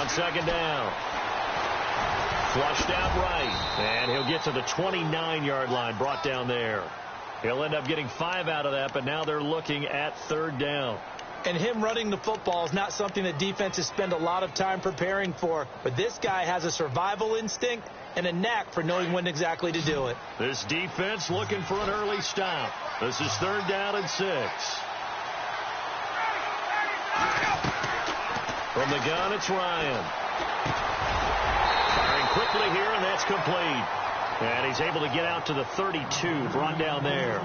On second down. Flushed out right. And he'll get to the 29-yard line, brought down there. He'll end up getting 5 out of that, but now they're looking at third down. And him running the football is not something that defenses spend a lot of time preparing for. But this guy has a survival instinct and a knack for knowing when exactly to do it. This defense looking for an early stop. This is third down and 6. From the gun, it's Ryan. Firing quickly here, and that's complete. And he's able to get out to the 32, brought down there.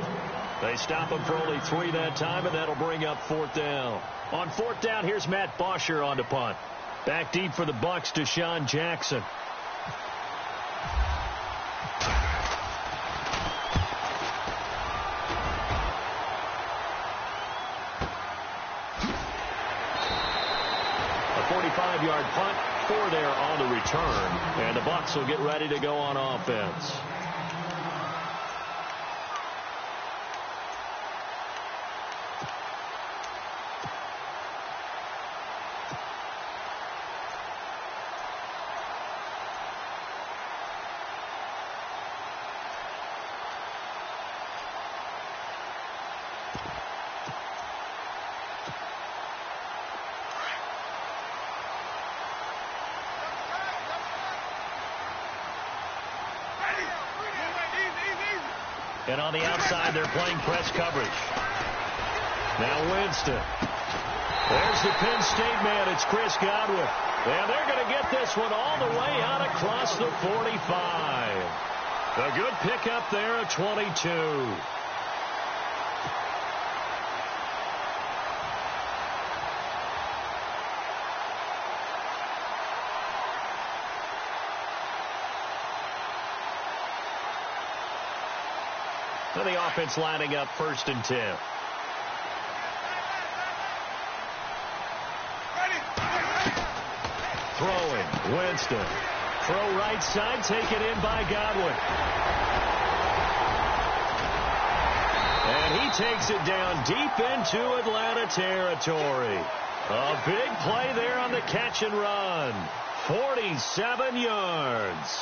They stop him for only 3 that time, and that'll bring up fourth down. On fourth down, here's Matt Bosher on the punt. Back deep for the Bucs, Deshaun Jackson. A 45-yard punt, 4 there on the return, and the Bucs will get ready to go on offense. And on the outside, they're playing press coverage. Now Winston. There's the Penn State man. It's Chris Godwin. And they're going to get this one all the way out across the 45. A good pickup there at 22. The offense lining up 1st and 10. Throwing, Winston. Throw right side, taken in by Godwin. And he takes it down deep into Atlanta territory. A big play there on the catch and run. 47 yards.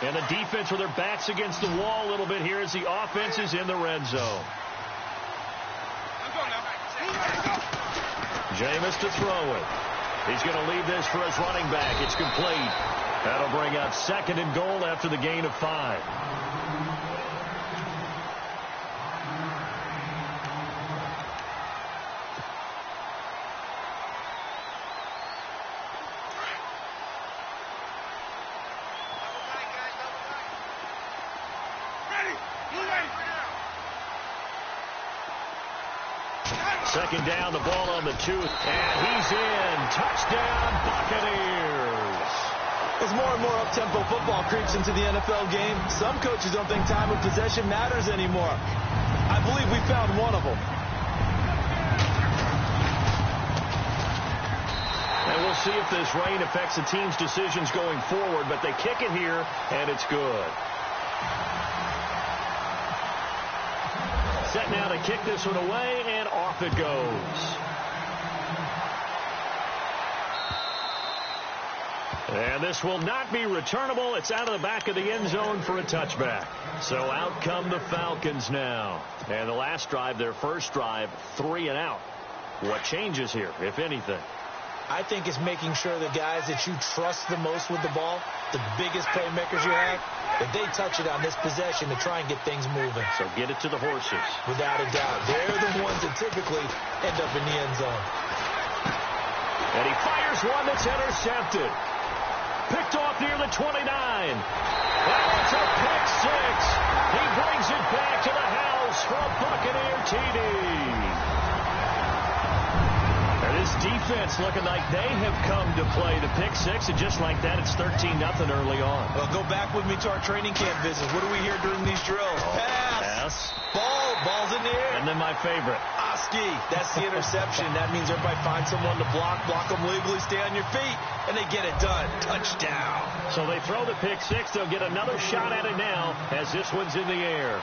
And the defense with their backs against the wall a little bit here as the offense is in the red zone. Jameis to throw it. He's going to leave this for his running back. It's complete. That'll bring up 2nd and goal after the gain of 5. Second down, the ball on the 2, and he's in. Touchdown, Buccaneers. As more and more up-tempo football creeps into the NFL game, some coaches don't think time of possession matters anymore. I believe we found one of them. And we'll see if this rain affects the team's decisions going forward, but they kick it here, and it's good. Set now to kick this one away, and off it goes. And this will not be returnable. It's out of the back of the end zone for a touchback. So out come the Falcons now. And the last drive, their first drive, 3 and out. What changes here, if anything? I think it's making sure the guys that you trust the most with the ball, the biggest playmakers you have, that they touch it on this possession to try and get things moving. So get it to the horses. Without a doubt. They're the ones that typically end up in the end zone. And he fires one that's intercepted. Picked off near the 29. And it's a pick 6. He brings it back to the house for a Buccaneer TD. And this defense looking like they have come to play the pick 6, and just like that, it's 13-0 early on. Well, go back with me to our training camp visits. What do we hear during these drills? Pass. Pass. Ball's in the air. And then my favorite. That's the interception. That means everybody finds someone to block them legally, stay on your feet, and they get it done. Touchdown. So they throw the pick six. They'll get another shot at it now as this one's in the air.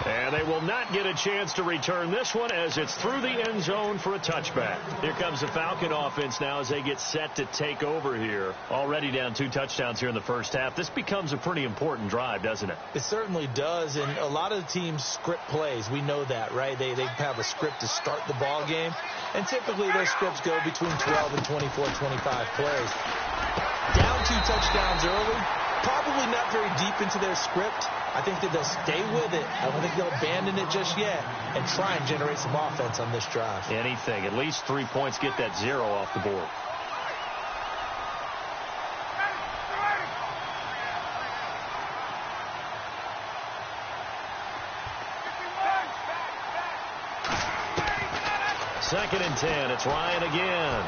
And they will not get a chance to return this one as it's through the end zone for a touchback. Here comes the Falcon offense now as they get set to take over here. Already down 2 touchdowns here in the first half. This becomes a pretty important drive, doesn't it? It certainly does, and a lot of the teams script plays. We know that, right? They have a script to start the ball game, and typically those scripts go between 12 and 24, 25 plays. Down 2 touchdowns early, probably not very deep into their script. I think that they'll stay with it. I don't think they'll abandon it just yet and try and generate some offense on this drive. Anything. At least 3 points, get that 0 off the board. Second and 10. It's Ryan again.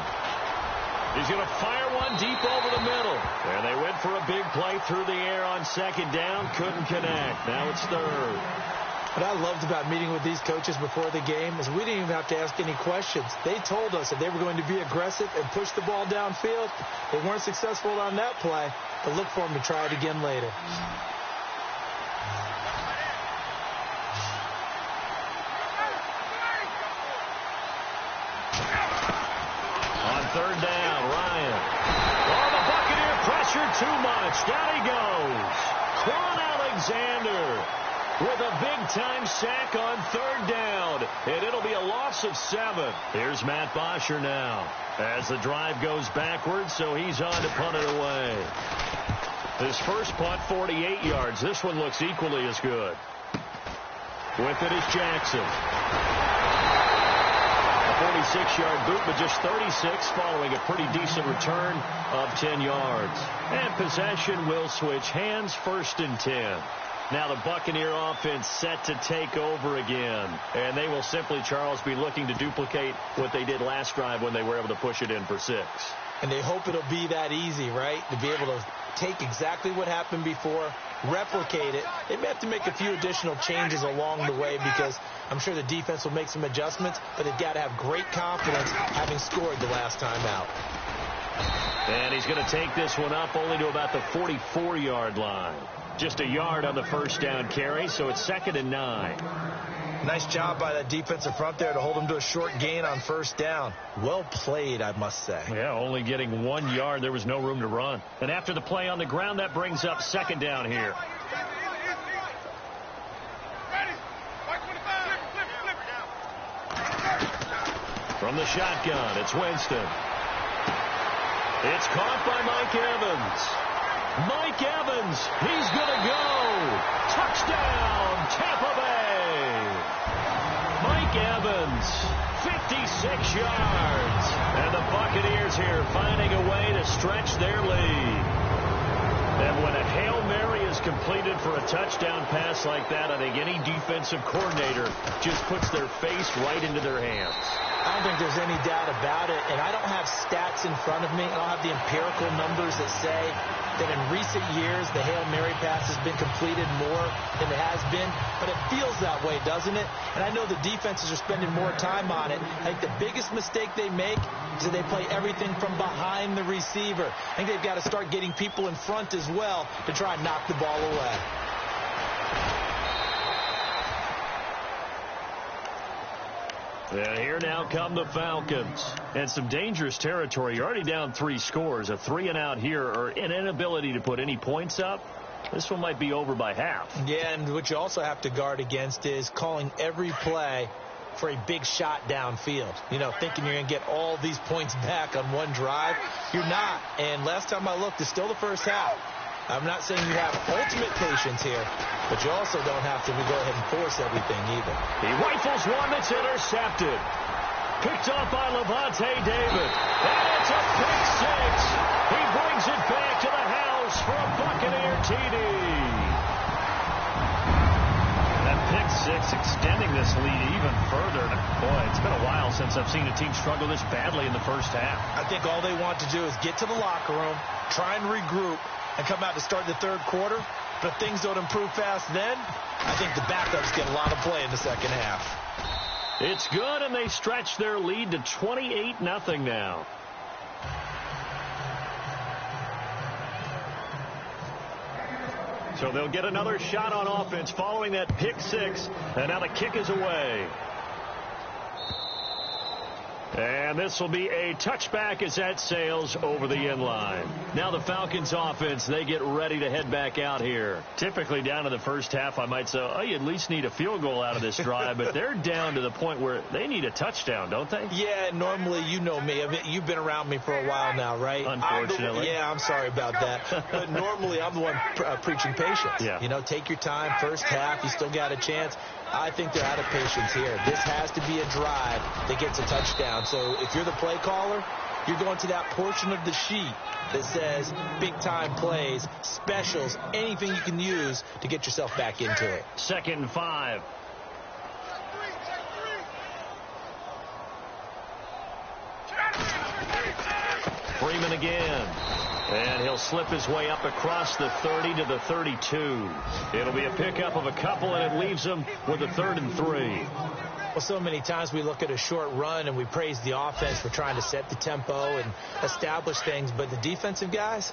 He's going to fire one deep over the middle. And they went for a big play through the air on second down. Couldn't connect. Now it's third. What I loved about meeting with these coaches before the game is we didn't even have to ask any questions. They told us that they were going to be aggressive and push the ball downfield. They weren't successful on that play, but look for them to try it again later. Third down, Ryan. Oh, the Buccaneer pressure too much. Down he goes. Quan Alexander with a big-time sack on third down. And it'll be a loss of 7. Here's Matt Bosher now as the drive goes backwards, so he's on to punt it away. His first punt, 48 yards. This one looks equally as good. With it is Jackson. 46-yard boot, but just 36 following a pretty decent return of 10 yards. And possession will switch hands, 1st and 10. Now the Buccaneer offense set to take over again. And they will simply, Charles, be looking to duplicate what they did last drive when they were able to push it in for 6. And they hope it'll be that easy, right? To be able to take exactly what happened before, replicate it. They may have to make a few additional changes along the way because I'm sure the defense will make some adjustments, but they've got to have great confidence having scored the last time out. And he's going to take this one up only to about the 44-yard line. Just a yard on the first down carry, so it's 2nd and 9. Nice job by that defensive front there to hold them to a short gain on first down. Well played, I must say. Yeah, only getting 1 yard. There was no room to run. And after the play on the ground, that brings up 2nd down here. From the shotgun, it's Winston. It's caught by Mike Evans. Mike Evans, he's going to go. Touchdown, Tampa Bay. Mike Evans, 56 yards. And the Buccaneers here finding a way to stretch their lead. And when a Hail Mary is completed for a touchdown pass like that, I think any defensive coordinator just puts their face right into their hands. I don't think there's any doubt about it, and I don't have stats in front of me. I don't have the empirical numbers that say that in recent years the Hail Mary pass has been completed more than it has been, but it feels that way, doesn't it? And I know the defenses are spending more time on it. I think the biggest mistake they make is that they play everything from behind the receiver. I think they've got to start getting people in front as well to try and knock the ball away. And here now come the Falcons. And some dangerous territory. You're already down 3 scores. A 3-and-out here or an inability to put any points up. This one might be over by half. Yeah, and what you also have to guard against is calling every play for a big shot downfield. You know, thinking you're going to get all these points back on one drive. You're not. And last time I looked, it's still the first half. I'm not saying you have ultimate patience here, but you also don't have to go ahead and force everything either. He rifles one that's intercepted. Picked off by Levante David. And it's a pick 6. He brings it back to the house for a Buccaneer TD. That pick 6 extending this lead even further. Boy, it's been a while since I've seen a team struggle this badly in the first half. I think all they want to do is get to the locker room, try and regroup, and come out to start the third quarter. But if things don't improve fast then, I think the backups get a lot of play in the second half. It's good, and they stretch their lead to 28-0 now. So they'll get another shot on offense following that pick six, and now the kick is away. And this will be a touchback as that sails over the end line. Now the Falcons offense, they get ready to head back out here. Typically down to the first half, I might say, oh, you at least need a field goal out of this drive, but they're down to the point where they need a touchdown, don't they? Yeah, normally, you know me. I mean, you've been around me for a while now, right? Unfortunately. I'm sorry about that. But normally, I'm the one preaching patience. Yeah. You know, take your time, first half, you still got a chance. I think they're out of patience here. This has to be a drive that gets a touchdown. So if you're the play caller, you're going to that portion of the sheet that says big-time plays, specials, anything you can use to get yourself back into it. 2nd and 5. Freeman again. And he'll slip his way up across the 30 to the 32. It'll be a pickup of a couple, and it leaves them with a 3rd and 3. Well, so many times we look at a short run and we praise the offense for trying to set the tempo and establish things. But the defensive guys,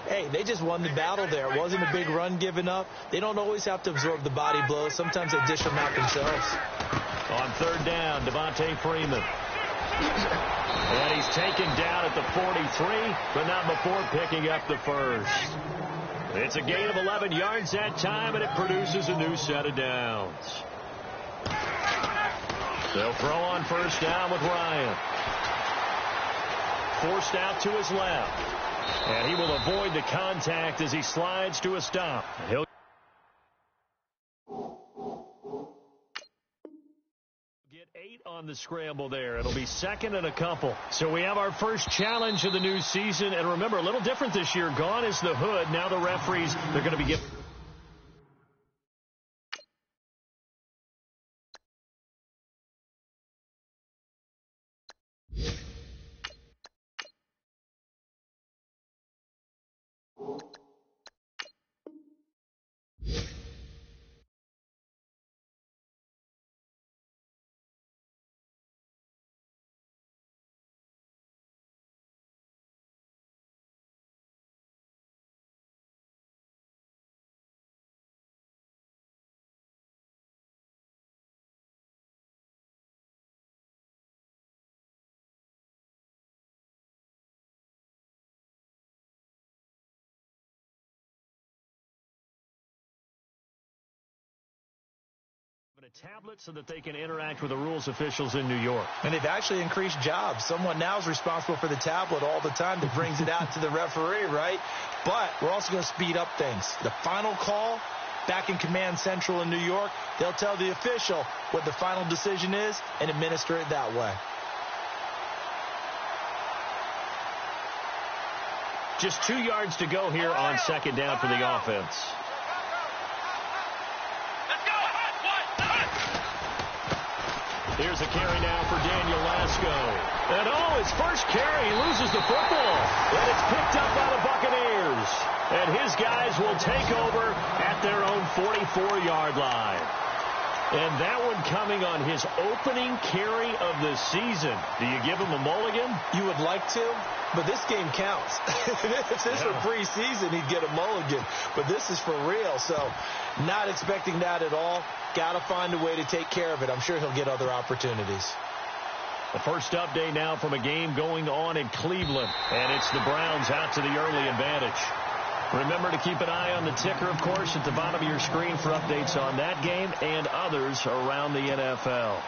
hey, they just won the battle there. It wasn't a big run given up. They don't always have to absorb the body blows. Sometimes they dish them out themselves. On 3rd down, Devontae Freeman. And he's taken down at the 43, but not before picking up the first. It's a gain of 11 yards that time, and it produces a new set of downs. They'll throw on 1st down with Ryan. Forced out to his left. And he will avoid the contact as he slides to a stop. He'll get 8 on the scramble there. It'll be 2nd and a couple. So we have our first challenge of the new season. And remember, a little different this year. Gone is the hood. Now the referees, they're going to be giving... a tablet so that they can interact with the rules officials in New York. And they've actually increased jobs. Someone now is responsible for the tablet all the time that brings it out to the referee, right? But we're also going to speed up things. The final call back in Command Central in New York, they'll tell the official what the final decision is and administer it that way. Just 2 yards to go here on 2nd down for the offense. Here's a carry now for Daniel Lasco. And his first carry, he loses the football. And it's picked up by the Buccaneers. And his guys will take over at their own 44-yard line. And that one coming on his opening carry of the season. Do you give him a mulligan? You would like to, but this game counts. If this were preseason, he'd get a mulligan. But this is for real, so not expecting that at all. Got to find a way to take care of it. I'm sure he'll get other opportunities. The first update now from a game going on in Cleveland. And it's the Browns out to the early advantage. Remember to keep an eye on the ticker, of course, at the bottom of your screen for updates on that game and others around the NFL.